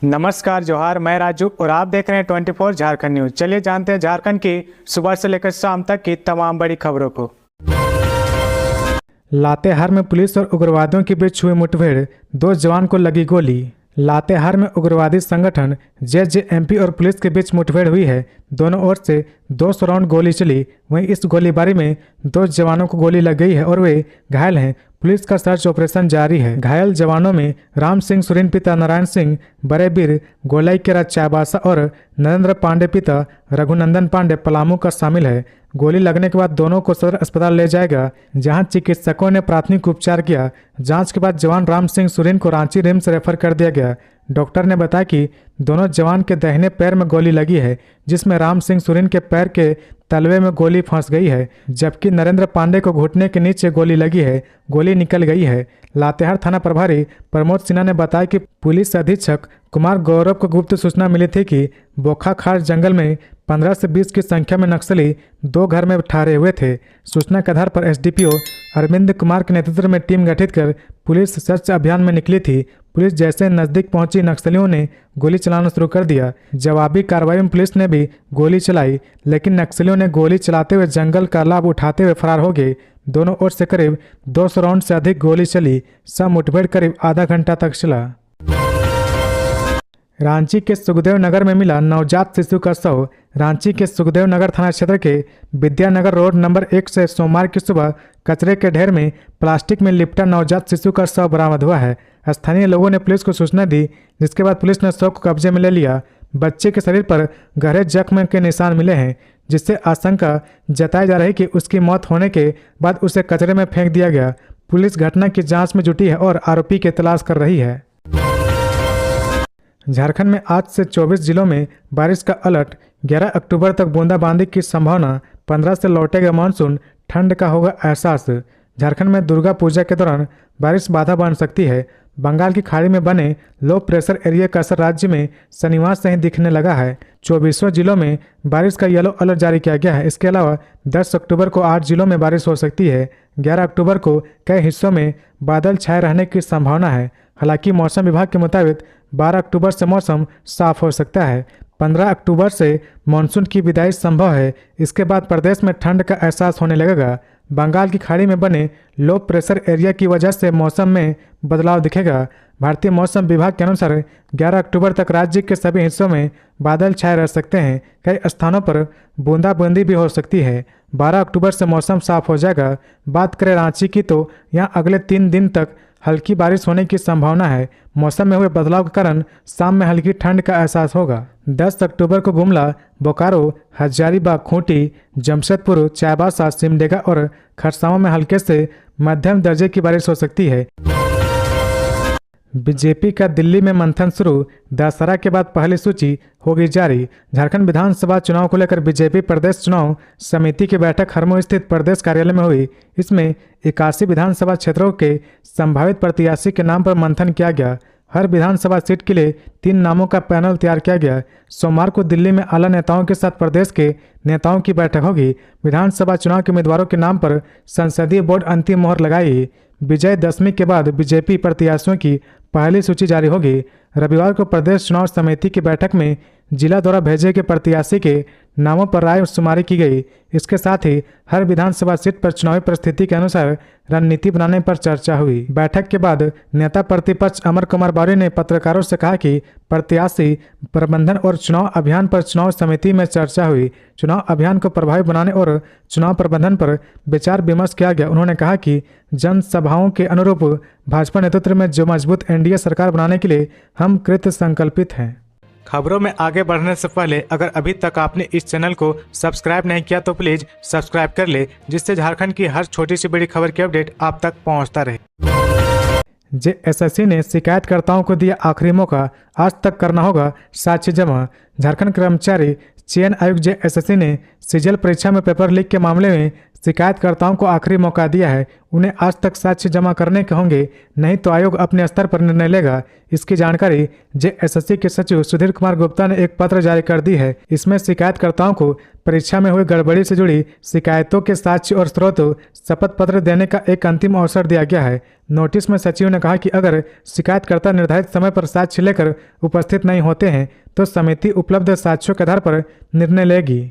नमस्कार जोहार, मैं राजू और आप देख रहे हैं 24 झारखंड न्यूज। चलिए जानते हैं झारखंड की सुबह से लेकर शाम तक की तमाम बड़ी खबरों को। लातेहार में पुलिस और उग्रवादियों के बीच हुई मुठभेड़, 2 जवान को लगी गोली। लातेहार में उग्रवादी संगठन जेजेएमपी और पुलिस के बीच मुठभेड़ हुई है। दोनों ओर से 200 राउंड गोली चली। वहीं इस गोलीबारी में 2 जवानों को गोली लग गई है और वे घायल हैं। पुलिस का सर्च ऑपरेशन जारी है। घायल जवानों में राम सिंह सुरीन पिता नारायण सिंह बड़ेबीर गोलाईकेरा चायबासा और नरेंद्र पांडे पिता रघुनंदन पांडे पलामू का शामिल है। गोली लगने के बाद दोनों को सदर अस्पताल ले जाएगा, जहां चिकित्सकों ने प्राथमिक उपचार किया। जांच के बाद जवान राम सिंह सुरीन को रांची रिम्स रेफर कर दिया गया। डॉक्टर ने बताया कि दोनों जवान के दाहिने पैर में गोली लगी है, जिसमें राम सिंह सुरीन के पैर के तलवे में गोली फंस गई है, जबकि नरेंद्र पांडे को घुटने के नीचे गोली लगी है। गोली निकल गई है। लातेहार थाना प्रभारी प्रमोद सिन्हा ने बताया कि पुलिस अधीक्षक कुमार गौरव को गुप्त सूचना मिली थी कि बोखाखार जंगल में 15 से 20 की संख्या में नक्सली 2 घर में ठहरे हुए थे। सूचना के आधार पर एसडीपीओ अरविंद कुमार के नेतृत्व में टीम गठित कर पुलिस सर्च अभियान में निकली थी। पुलिस जैसे नजदीक पहुंची, नक्सलियों ने गोली चलाना शुरू कर दिया। जवाबी कार्रवाई में पुलिस ने भी गोली चलाई, लेकिन नक्सलियों ने गोली चलाते हुए जंगल का लाभ उठाते हुए फरार हो गए। दोनों ओर से करीब 200 राउंड से अधिक गोली चली। सब मुठभेड़ करीब आधा घंटा तक चला। रांची के सुखदेव नगर में मिला नवजात शिशु का शव। रांची के सुखदेव नगर थाना क्षेत्र के विद्यानगर रोड नंबर 1 से सोमवार की सुबह कचरे के ढेर में प्लास्टिक में लिपटा नवजात शिशु का शव बरामद हुआ है। स्थानीय लोगों ने पुलिस को सूचना दी, जिसके बाद पुलिस ने शव को कब्जे में ले लिया। बच्चे के शरीर पर गहरे जख्म के निशान मिले हैं, जिससे आशंका जताई जा रही कि उसकी मौत होने के बाद उसे कचरे में फेंक दिया गया। पुलिस घटना की जांच में जुटी है और आरोपी की तलाश कर रही है। झारखंड में आज से 24 जिलों में बारिश का अलर्ट। 11 अक्टूबर तक बूंदाबांदी की संभावना। 15 से लौटेगा मानसून, ठंड का होगा एहसास। झारखंड में दुर्गा पूजा के दौरान बारिश बाधा बन सकती है। बंगाल की खाड़ी में बने लो प्रेशर एरिया का असर राज्य में शनिवार से ही दिखने लगा है। 24 जिलों में बारिश का येलो अलर्ट जारी किया गया है। इसके अलावा 10 अक्टूबर को 8 जिलों में बारिश हो सकती है। 11 अक्टूबर को कई हिस्सों में बादल छाए रहने की संभावना है। हालांकि मौसम विभाग के मुताबिक 12 अक्टूबर से मौसम साफ हो सकता है। 15 अक्टूबर से मानसून की विदाई संभव है। इसके बाद प्रदेश में ठंड का एहसास होने लगेगा। बंगाल की खाड़ी में बने लो प्रेशर एरिया की वजह से मौसम में बदलाव दिखेगा। भारतीय मौसम विभाग के अनुसार 11 अक्टूबर तक राज्य के सभी हिस्सों में बादल छाए रह सकते हैं। कई स्थानों पर बूंदाबांदी भी हो सकती है। 12 अक्टूबर से मौसम साफ हो जाएगा। बात करें रांची की, तो यहाँ अगले 3 दिन तक हल्की बारिश होने की संभावना है। मौसम में हुए बदलाव के कारण शाम में हल्की ठंड का एहसास होगा। 10 अक्टूबर को गुमला, बोकारो, हजारीबाग, खूंटी, जमशेदपुर, चाईबासा, सिमडेगा और खरसावां में हल्के से मध्यम दर्जे की बारिश हो सकती है। बीजेपी का दिल्ली में मंथन शुरू। दशहरा के बाद पहली सूची होगी जारी। झारखंड विधानसभा चुनाव को लेकर बीजेपी प्रदेश चुनाव समिति की बैठक हरमो स्थित प्रदेश कार्यालय में हुई। इसमें 81 विधानसभा क्षेत्रों के संभावित प्रत्याशी के नाम पर मंथन किया गया। हर विधानसभा सीट के लिए 3 नामों का पैनल तैयार किया गया। सोमवार को दिल्ली में आला नेताओं के साथ प्रदेश के नेताओं की बैठक होगी। विधानसभा चुनाव के उम्मीदवारों के नाम पर संसदीय बोर्ड अंतिम मोहर लगाई। विजयदशमी के बाद बीजेपी प्रत्याशियों की पहली सूची जारी होगी। रविवार को प्रदेश चुनाव समिति की बैठक में जिला द्वारा भेजे गए प्रत्याशी के नामों पर राय शुमारी की गई। इसके साथ ही हर विधानसभा सीट पर चुनावी परिस्थिति के अनुसार रणनीति बनाने पर चर्चा हुई। बैठक के बाद नेता प्रतिपक्ष अमर कुमार मौर्य ने पत्रकारों से कहा कि प्रत्याशी प्रबंधन और चुनाव अभियान पर चुनाव समिति में चर्चा हुई। चुनाव अभियान को प्रभावी बनाने और चुनाव प्रबंधन पर विचार विमर्श किया गया। उन्होंने कहा कि जनसभाओं के अनुरूप भाजपा नेतृत्व में जो मजबूत एनडीए सरकार बनाने के लिए हम कृत संकल्पित हैं। खबरों में आगे बढ़ने से पहले अगर अभी तक आपने इस चैनल को सब्सक्राइब नहीं किया तो प्लीज सब्सक्राइब कर ले, जिससे झारखंड की हर छोटी सी बड़ी खबर की अपडेट आप तक पहुंचता रहे। जेएसएससी ने शिकायतकर्ताओं को दिया आखिरी मौका, आज तक करना होगा साक्ष्य जमा। झारखंड कर्मचारी चयन आयोग जेएसएससी ने सीजीएल परीक्षा में पेपर लीक के मामले में शिकायतकर्ताओं को आखिरी मौका दिया है, उन्हें आज तक साक्ष्य जमा करने के होंगे, नहीं तो आयोग अपने स्तर पर निर्णय लेगा। इसकी जानकारी जेएसएससी के सचिव सुधीर कुमार गुप्ता ने एक पत्र जारी कर दी है। इसमें शिकायतकर्ताओं को परीक्षा में हुई गड़बड़ी से जुड़ी शिकायतों के साक्ष्य और स्रोत शपथ पत्र देने का एक अंतिम अवसर दिया गया है। नोटिस में सचिव ने कहा कि अगर शिकायतकर्ता निर्धारित समय पर साक्ष्य लेकर उपस्थित नहीं होते हैं तो समिति उपलब्ध साक्ष्यों के आधार पर निर्णय लेगी।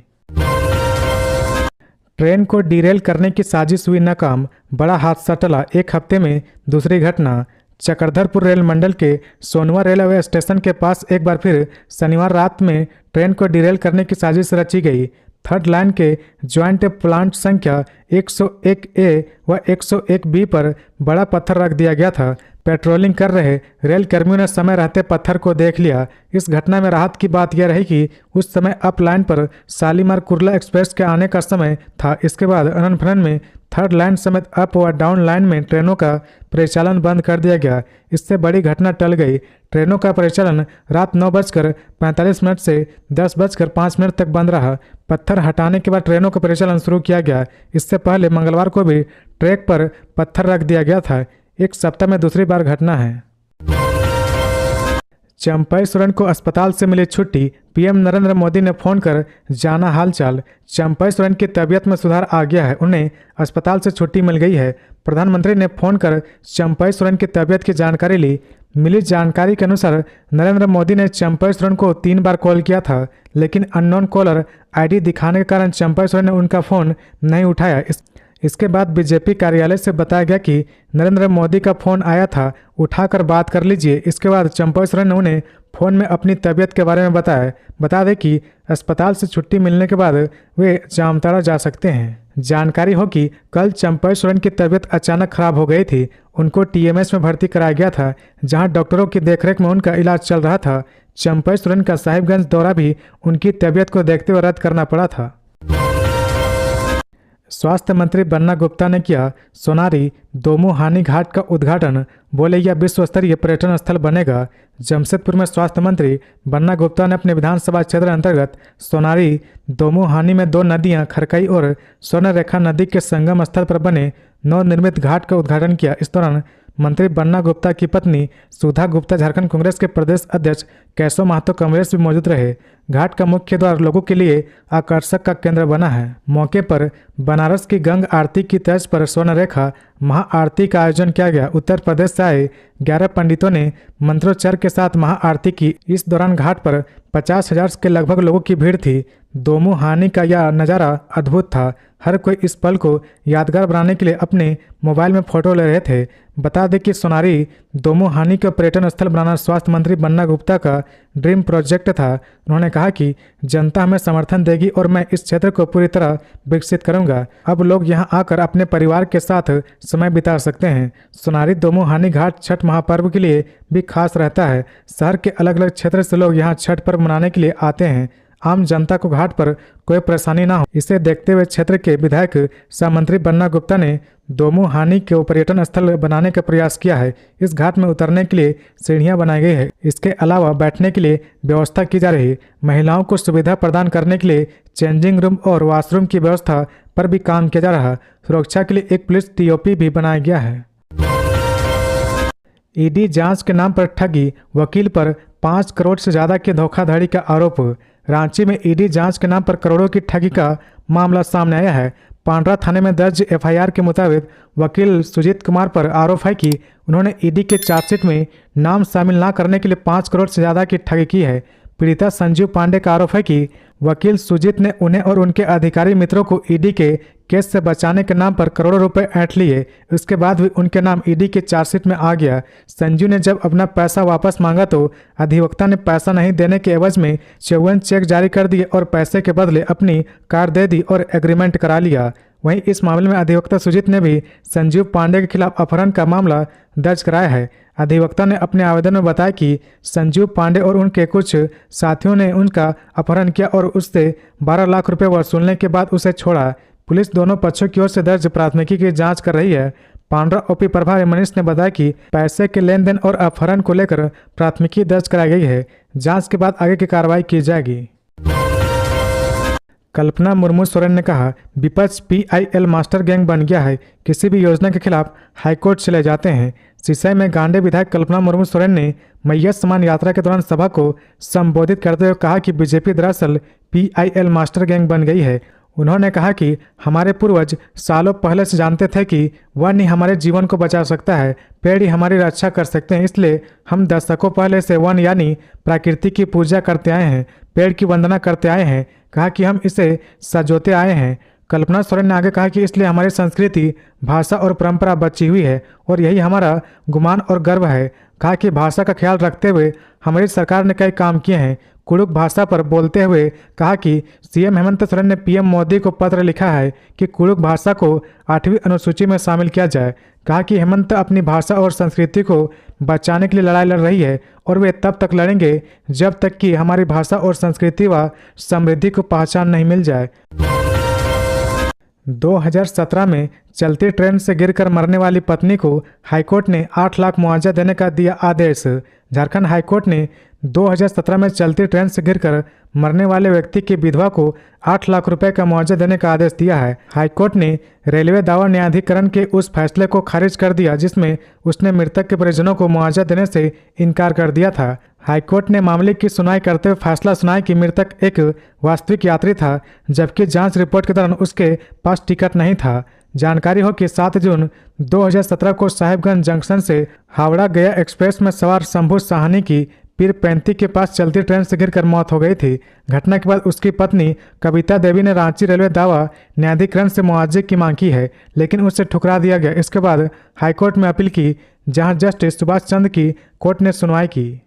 ट्रेन को डीरेल करने की साजिश हुई नाकाम, बड़ा हादसा टला। एक हफ्ते में दूसरी घटना। चक्रधरपुर रेल मंडल के सोनवा रेलवे स्टेशन के पास एक बार फिर शनिवार रात में ट्रेन को डीरेल करने की साजिश रची गई। थर्ड लाइन के ज्वाइंट प्लांट संख्या 101A व 101B पर बड़ा पत्थर रख दिया गया था। पेट्रोलिंग कर रहे रेल कर्मियों ने समय रहते पत्थर को देख लिया। इस घटना में राहत की बात यह रही कि उस समय अप लाइन पर शालीमार कुर्ला एक्सप्रेस के आने का समय था। इसके बाद अनन फनन में थर्ड लाइन समेत अप व डाउन लाइन में ट्रेनों का परिचालन बंद कर दिया गया। इससे बड़ी घटना टल गई। ट्रेनों का परिचालन रात 9:45 से 10:05 तक बंद रहा। पत्थर हटाने के बाद ट्रेनों का परिचालन शुरू किया गया। इससे पहले मंगलवार को भी ट्रैक पर पत्थर रख दिया गया था। एक सप्ताह में दूसरी बार घटना है। चंपई सोरेन को अस्पताल से मिली छुट्टी, पीएम नरेंद्र मोदी ने फोन कर जाना हालचाल। चंपई सोरेन की तबीयत में सुधार आ गया है, उन्हें अस्पताल से छुट्टी मिल गई है। प्रधानमंत्री ने फोन कर चंपई सोरेन की तबीयत की जानकारी ली। मिली जानकारी के अनुसार नरेंद्र मोदी ने चंपई सोरेन को 3 बार कॉल किया था, लेकिन अननोन कॉलर आईडी दिखाने के कारण चंपई सोरेन ने उनका फोन नहीं उठाया। इसके बाद बीजेपी कार्यालय से बताया गया कि नरेंद्र मोदी का फोन आया था, उठाकर बात कर लीजिए। इसके बाद चंपई सोरेन ने उन्हें फोन में अपनी तबीयत के बारे में बताया। बता दें कि अस्पताल से छुट्टी मिलने के बाद वे जामताड़ा जा सकते हैं। जानकारी हो कि कल चंपई सोरेन की तबीयत अचानक खराब हो गई थी। उनको टीएमएस में भर्ती कराया गया था, जहां डॉक्टरों की देखरेख में उनका इलाज चल रहा था। चंपई सोरेन का साहिबगंज दौरा भी उनकी तबीयत को देखते हुए रद्द करना पड़ा था। स्वास्थ्य मंत्री बन्ना गुप्ता ने किया सोनारी दोमुहानी घाट का उद्घाटन, बोले यह विश्व स्तरीय पर्यटन स्थल बनेगा। जमशेदपुर में स्वास्थ्य मंत्री बन्ना गुप्ता ने अपने विधानसभा क्षेत्र अंतर्गत सोनारी दोमुहानी में 2 नदियां खरकई और स्वर्णरेखा नदी के संगम स्थल पर बने नवनिर्मित घाट का उद्घाटन किया। इस दौरान मंत्री बन्ना गुप्ता की पत्नी सुधा गुप्ता, झारखंड कांग्रेस के प्रदेश अध्यक्ष केशव महतो कमलेश भी मौजूद रहे। घाट का मुख्य द्वार लोगों के लिए आकर्षक का केंद्र बना है। मौके पर बनारस की गंग आरती की तर्ज पर स्वर्णरेखा महाआरती का आयोजन किया गया। उत्तर प्रदेश से आए 11 पंडितों ने मंत्रोच्चार के साथ महाआरती की। इस दौरान घाट पर 50,000 के लगभग लोगों की भीड़ थी। दोमुहानी का यह नज़ारा अद्भुत था। हर कोई इस पल को यादगार बनाने के लिए अपने मोबाइल में फोटो ले रहे थे। बता दें कि सोनारी दोमुहानी का पर्यटन स्थल बनाना स्वास्थ्य मंत्री बन्ना गुप्ता का ड्रीम प्रोजेक्ट था। उन्होंने कहा कि जनता हमें समर्थन देगी और मैं इस क्षेत्र को पूरी तरह विकसित करूंगा। अब लोग यहां आकर अपने परिवार के साथ समय बिता सकते हैं। सोनारी दोमुहानी घाट छठ महापर्व के लिए भी खास रहता है। शहर के अलग अलग क्षेत्र से लोग यहां छठ पर्व मनाने के लिए आते हैं। आम जनता को घाट पर कोई परेशानी ना हो, इसे देखते हुए क्षेत्र के विधायक सह मंत्री बन्ना गुप्ता ने दोमुहानी को पर्यटन स्थल बनाने का प्रयास किया है। इस घाट में उतरने के लिए सीढ़ियां बनाई गई है। इसके अलावा बैठने के लिए व्यवस्था की जा रही है। महिलाओं को सुविधा प्रदान करने के लिए चेंजिंग रूम और वॉशरूम की व्यवस्था पर भी काम किया जा रहा है। सुरक्षा के लिए एक पुलिस टीओपी भी बनाया गया है। ईडी जांच के नाम पर ठगी, वकील पर 5 करोड़ से ज्यादा की धोखाधड़ी का आरोप। रांची में ईडी जांच के नाम पर करोड़ों की ठगी का मामला सामने आया है। पांड्रा थाने में दर्ज एफआईआर के मुताबिक वकील सुजीत कुमार पर आरोप है कि उन्होंने ईडी के चार्जशीट में नाम शामिल न करने के लिए 5 करोड़ से ज्यादा की ठगी की है। पीड़िता संजीव पांडे का आरोप है कि वकील सुजीत ने उन्हें और उनके अधिकारी मित्रों को ईडी के केस से बचाने के नाम पर करोड़ों रुपए ऐंठ लिए। उसके बाद भी उनके नाम ईडी के चार्जशीट में आ गया। संजीव ने जब अपना पैसा वापस मांगा तो अधिवक्ता ने पैसा नहीं देने के एवज में 54 चेक जारी कर दिए और पैसे के बदले अपनी कार दे दी और एग्रीमेंट करा लिया। वहीं इस मामले में अधिवक्ता सुजीत ने भी संजीव पांडे के खिलाफ अपहरण का मामला दर्ज कराया है। अधिवक्ता ने अपने आवेदन में बताया कि संजीव पांडे और उनके कुछ साथियों ने उनका अपहरण किया और उससे 12 लाख रुपए वसूलने के बाद उसे छोड़ा। पुलिस दोनों पक्षों की ओर से दर्ज प्राथमिकी की जांच कर रही है। पांड्रा ओपी प्रभारी मनीष ने बताया कि पैसे के लेन देन और अपहरण को लेकर प्राथमिकी दर्ज कराई गई है। जांच के बाद आगे की कार्रवाई की जाएगी। कल्पना मुर्मू सोरेन ने कहा, विपक्ष PIL मास्टर गैंग बन गया है, किसी भी योजना के खिलाफ हाईकोर्ट चले जाते हैं। सिसई में गांडे विधायक कल्पना मुर्मू सोरेन ने मैया सम्मान यात्रा के दौरान सभा को संबोधित करते हुए कहा कि बीजेपी दरअसल PIL मास्टर गैंग बन गई है। उन्होंने कहा कि हमारे पूर्वज सालों पहले से जानते थे कि वन ही हमारे जीवन को बचा सकता है, पेड़ ही हमारी रक्षा कर सकते हैं, इसलिए हम दशकों पहले से वन यानी प्रकृति की पूजा करते आए हैं, पेड़ की वंदना करते आए हैं। कहा कि हम इसे सजोते आए हैं। कल्पना सोरेन ने आगे कहा कि इसलिए हमारी संस्कृति, भाषा और परंपरा बची हुई है और यही हमारा गुमान और गर्व है। कहा कि भाषा का ख्याल रखते हुए हमारी सरकार ने कई काम किए हैं। कुड़ुक भाषा पर बोलते हुए कहा कि CM हेमंत सोरेन ने PM मोदी को पत्र लिखा है कि कुड़ुक भाषा को 8वीं अनुसूची में शामिल किया जाए। कहा कि हेमंत अपनी भाषा और संस्कृति को बचाने के लिए लड़ाई लड़ रही है और वे तब तक लड़ेंगे जब तक कि हमारी भाषा और संस्कृति व समृद्धि को पहचान नहीं मिल जाए। 2017 में चलती ट्रेन से गिरकर मरने वाली पत्नी को हाईकोर्ट ने 8 लाख मुआवजा देने का दिया आदेश। झारखंड हाईकोर्ट ने 2017 में चलती ट्रेन से गिरकर मरने वाले व्यक्ति की विधवा को 8 लाख रुपए का मुआवजा देने का आदेश दिया है। हाईकोर्ट ने रेलवे दावा न्यायाधिकरण के उस फैसले को खारिज कर दिया जिसमें उसने मृतक के परिजनों को मुआवजा देने से इनकार कर दिया था। हाईकोर्ट ने मामले की सुनवाई करते हुए फैसला सुनाया कि मृतक एक वास्तविक यात्री था, जबकि जांच रिपोर्ट के दौरान उसके पास टिकट नहीं था। जानकारी हो कि 7 जून 2017 को साहिबगंज जंक्शन से हावड़ा गया एक्सप्रेस में सवार शंभू साहनी की पीरपैंती के पास चलती ट्रेन से गिरकर मौत हो गई थी। घटना के बाद उसकी पत्नी कविता देवी ने रांची रेलवे दावा न्यायाधिकरण से मुआवजे की मांग की है, लेकिन उसे ठुकरा दिया गया। इसके बाद हाईकोर्ट में अपील की, जहां जस्टिस सुभाष चंद्र की कोर्ट ने सुनवाई की।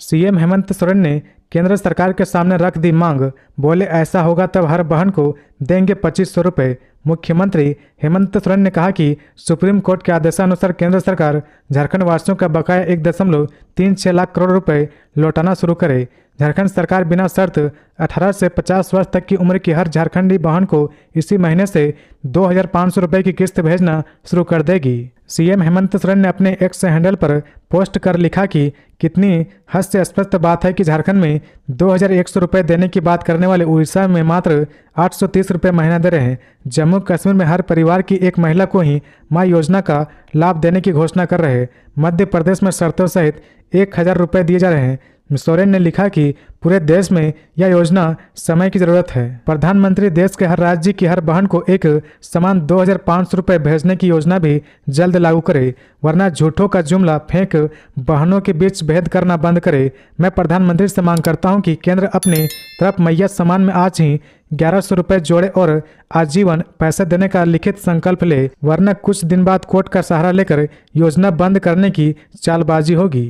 CM हेमंत सोरेन ने केंद्र सरकार के सामने रख दी मांग, बोले ऐसा होगा तब हर बहन को देंगे 2500 रुपये। मुख्यमंत्री हेमंत सोरेन ने कहा कि सुप्रीम कोर्ट के आदेशानुसार केंद्र सरकार झारखंड वासियों का बकाया 1.36 लाख करोड़ रुपए लौटाना शुरू करे। झारखंड सरकार बिना शर्त 18 से 50 वर्ष तक की उम्र की हर झारखंडी बहन को इसी महीने से 2500 रुपये की किस्त भेजना शुरू कर देगी। CM हेमंत सोरेन ने अपने एक्स हैंडल पर पोस्ट कर लिखा कि कितनी हास्यास्पद बात है कि झारखंड में 2100 रुपये देने की बात करने वाले उड़ीसा में मात्र 830 रुपये महीना दे रहे हैं। जम्मू कश्मीर में हर परिवार की एक महिला को ही मां योजना का लाभ देने की घोषणा कर रहे हैं। मध्य प्रदेश में शर्तों सहित 1000 रुपये दिए जा रहे हैं। सोरेन ने लिखा कि पूरे देश में यह योजना समय की जरूरत है। प्रधानमंत्री देश के हर राज्य की हर बहन को एक समान 2500 रुपये भेजने की योजना भी जल्द लागू करे, वरना झूठों का जुमला फेंक बहनों के बीच भेद करना बंद करे। मैं प्रधानमंत्री से मांग करता हूं कि केंद्र अपने तरफ मैया सम्मान में आज ही 1100 रुपये जोड़े और आजीवन पैसे देने का लिखित संकल्प ले, वरना कुछ दिन बाद कोर्ट का सहारा लेकर योजना बंद करने की चालबाजी होगी।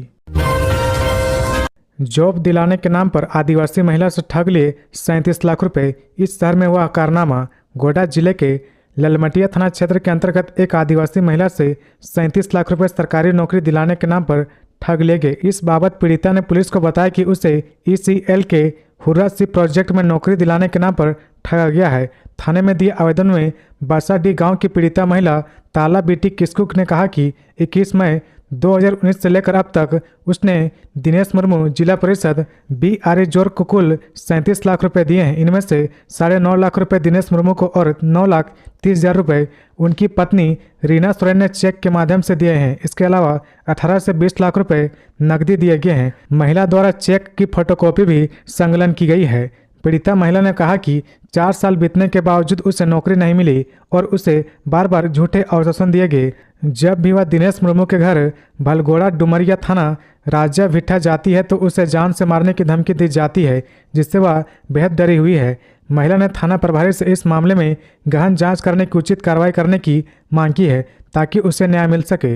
जॉब दिलाने के नाम पर आदिवासी महिला से ठग लिए 37 लाख रुपए। इस शहर में हुआ कारनामा। गोड्डा जिले के ललमटिया थाना क्षेत्र के अंतर्गत एक आदिवासी महिला से 37 लाख रुपए सरकारी नौकरी दिलाने के नाम पर ठग ले गए। इस बाबत पीड़िता ने पुलिस को बताया कि उसे ECL के हुर्रा सी प्रोजेक्ट में नौकरी दिलाने के नाम पर ठगा गया है। थाने में दिए आवेदन में बासाडी गांव की पीड़िता महिला ताला बीटी किस्कुक ने कहा कि 21 मई 2019 से लेकर अब तक उसने दिनेश मुर्मू जिला परिषद BRA जोर को कुल 37 लाख रुपए दिए हैं। इनमें से 9.5 लाख रुपए दिनेश मुर्मू को और 9,30,000 रुपए उनकी पत्नी रीना सोरेन ने चेक के माध्यम से दिए हैं। इसके अलावा 18 से 20 लाख रुपए नकदी दिए गए हैं। महिला द्वारा चेक की फोटोकॉपी भी संकलन की गई है। पीड़िता महिला ने कहा कि 4 साल बीतने के बावजूद उसे नौकरी नहीं मिली और उसे बार बार झूठे आश्वासन दिए गए। जब भी वह दिनेश मुर्मू के घर भलगोड़ा डुमरिया थाना राजा भिट्ठा जाती है तो उसे जान से मारने की धमकी दी जाती है, जिससे वह बेहद डरी हुई है। महिला ने थाना प्रभारी से इस मामले में गहन जांच करने की उचित कार्रवाई करने की मांग की है ताकि उसे न्याय मिल सके।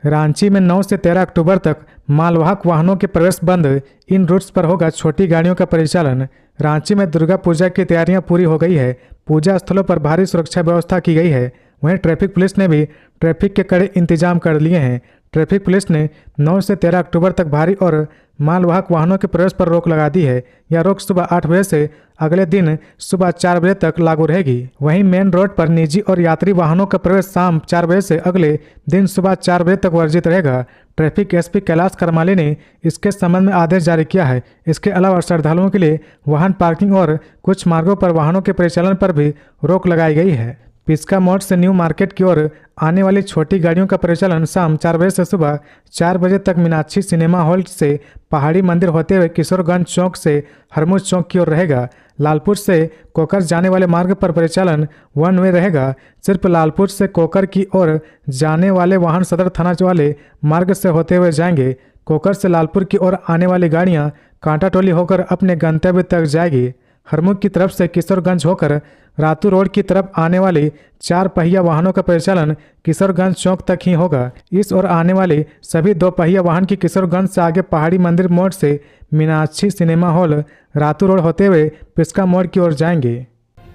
रांची में 9 से 13 अक्टूबर तक मालवाहक वाहनों के प्रवेश बंद। इन रूट्स पर होगा छोटी गाड़ियों का परिचालन। रांची में दुर्गा पूजा की तैयारियां पूरी हो गई है। पूजा स्थलों पर भारी सुरक्षा व्यवस्था की गई है। वहीं ट्रैफिक पुलिस ने भी ट्रैफिक के कड़े इंतजाम कर लिए हैं। ट्रैफिक पुलिस ने 9 से 13 अक्टूबर तक भारी और मालवाहक वाहनों के प्रवेश पर रोक लगा दी है। यह रोक सुबह 8 बजे से अगले दिन सुबह 4 बजे तक लागू रहेगी। वहीं मेन रोड पर निजी और यात्री वाहनों का प्रवेश शाम 4 बजे से अगले दिन सुबह 4 बजे तक वर्जित रहेगा। ट्रैफिक एसपी कैलाश करमाली ने इसके संबंध में आदेश जारी किया है। इसके अलावा श्रद्धालुओं के लिए वाहन पार्किंग और कुछ मार्गों पर वाहनों के परिचालन पर भी रोक लगाई गई है। पिस्का मोड़ से न्यू मार्केट की ओर आने वाली छोटी गाड़ियों का परिचालन शाम 4 बजे से सुबह 4 बजे तक मीनाक्षी सिनेमा हॉल से पहाड़ी मंदिर होते हुए किशोरगंज चौक से हरमुज चौक की ओर रहेगा। लालपुर से कोकर जाने वाले मार्ग पर परिचालन वन वे रहेगा। सिर्फ लालपुर से कोकर की ओर जाने वाले वाहन सदर थाना वाले मार्ग से होते हुए जाएंगे। कोकर से लालपुर की ओर आने वाली गाड़ियां कांटा टोली होकर अपने गंतव्य तक जाएगी। हरमुख की तरफ से किशोरगंज होकर रातू रोड की तरफ आने वाली 4 पहिया वाहनों का परिचालन किशोरगंज चौक तक ही होगा। इस ओर आने वाली सभी 2 पहिया वाहन की किशोरगंज से आगे पहाड़ी मंदिर मोड़ से Meenakshi cinema hall Ratu road होते हुए पिस्का मोड़ की ओर जाएंगे।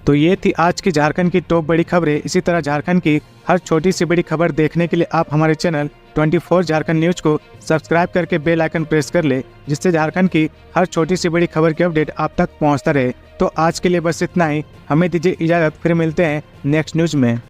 तो ये थी आज की झारखंड की टॉप बड़ी खबरें। इसी तरह झारखंड की हर छोटी सी बड़ी खबर देखने के लिए आप हमारे चैनल 24 झारखंड न्यूज को सब्सक्राइब करके बेल आइकन प्रेस कर ले, जिससे झारखंड की हर छोटी सी बड़ी खबर की अपडेट आप तक पहुंचता रहे। तो आज के लिए बस इतना ही। हमें दीजिए इजाजत, फिर मिलते हैं नेक्स्ट न्यूज में।